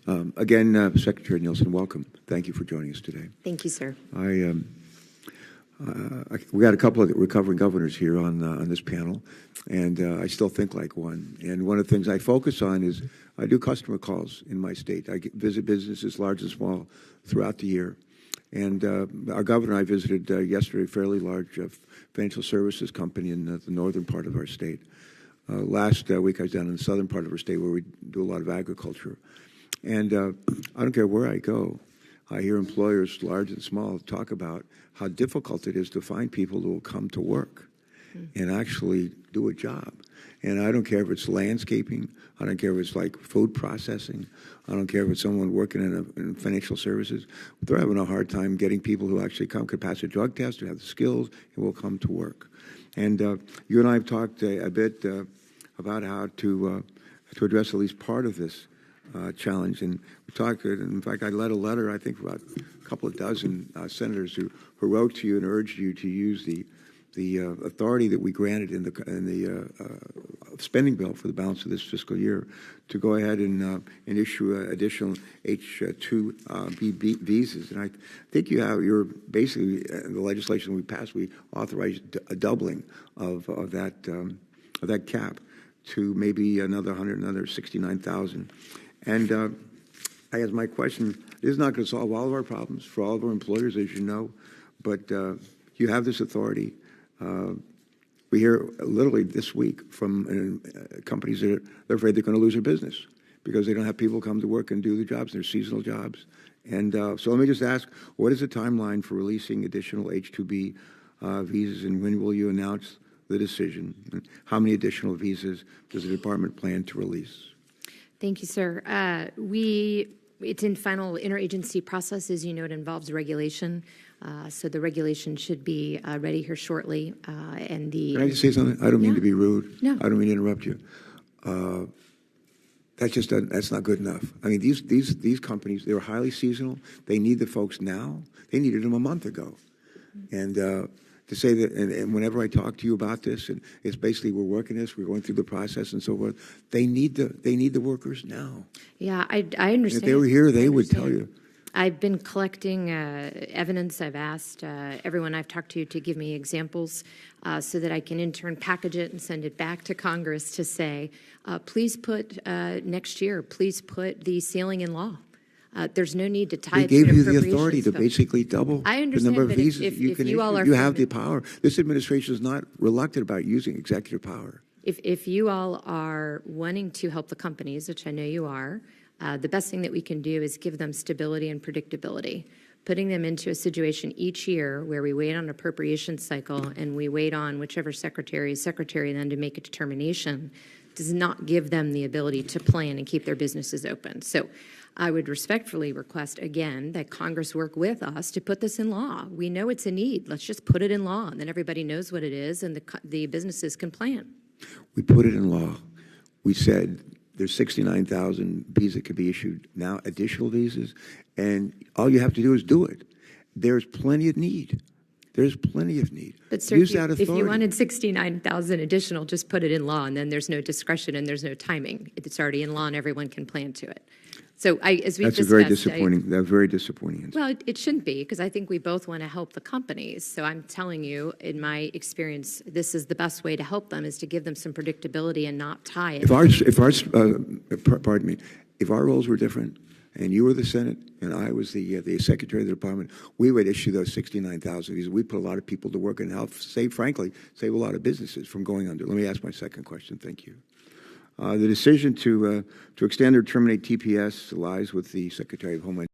Again, Secretary Nielsen, welcome. Thank you for joining us today. Thank you, sir. We got a couple of recovering governors here on this panel, and I still think like one. And one of the things I focus on is I do customer calls in my state. I visit businesses large and small throughout the year. And our governor and I visited yesterday a fairly large financial services company in the northern part of our state. Last week I was down in the southern part of our state where we do a lot of agriculture. And I don't care where I go, I hear employers, large and small, talk about how difficult it is to find people who will come to work and actually do a job. And I don't care if it's landscaping, I don't care if it's like food processing, I don't care if it's someone working in financial services. They're having a hard time getting people who actually could pass a drug test, who have the skills, and will come to work. And you and I have talked a bit about how to address at least part of this challenge. And we talked, in fact, I led a letter, I think, about a couple of dozen senators who wrote to you and urged you to use the authority that we granted in the spending bill for the balance of this fiscal year to go ahead and issue additional H-2B visas. And I think you're basically, the legislation we passed, we authorized a doubling of that cap to maybe another 69,000. And I guess my question, this is not going to solve all of our problems for all of our employers, as you know, but you have this authority. We hear literally this week from companies that they're afraid they're going to lose their business because they don't have people come to work and do the jobs. They're seasonal jobs. And so let me just ask, what is the timeline for releasing additional H-2B visas, and when will you announce the decision? And how many additional visas does the department plan to release? Thank you, sir. It's in final interagency process. As you know, it involves regulation. So the regulation should be ready here shortly. Can I just say something? I don't mean to be rude. No. I don't mean to interrupt you. That's not good enough. I mean, these companies, they're highly seasonal. They need the folks now. They needed them a month ago. And to say that, and whenever I talk to you about this, and it's basically we're working this, we're going through the process and so forth. They need the workers now. Yeah, I understand. If they were here, they would tell you. I've been collecting evidence. I've asked everyone I've talked to give me examples so that I can in turn package it and send it back to Congress to say, please put next year, please put the ceiling in law. There's no need to tie it to They gave you the authority to basically double the number of visas if you can you all are issue. You have the power. This administration is not reluctant about using executive power. If you all are wanting to help the companies, which I know you are, the best thing that we can do is give them stability and predictability. Putting them into a situation each year where we wait on an appropriation cycle and we wait on whichever secretary then to make a determination does not give them the ability to plan and keep their businesses open. So I would respectfully request, again, that Congress work with us to put this in law. We know it's a need. Let's just put it in law, and then everybody knows what it is, and the businesses can plan. We put it in law. We said there's 69,000 visas could be issued now, additional visas, and all you have to do is do it. There's plenty of need. There's plenty of need. But sir, use that authority. If you wanted 69,000 additional, just put it in law, and then there's no discretion and there's no timing. It's already in law, and everyone can plan to it. So as we discussed, that's very disappointing. That's very disappointing. Well, it shouldn't be, because I think we both want to help the companies. So I'm telling you, in my experience, this is the best way to help them, is to give them some predictability and not tie it. If our roles were different, and you were the Senate and I was the Secretary of the Department, we would issue those 69,000 visas. We'd put a lot of people to work and help save a lot of businesses from going under. Let me ask my second question. Thank you. The decision to extend or terminate TPS lies with the Secretary of Homeland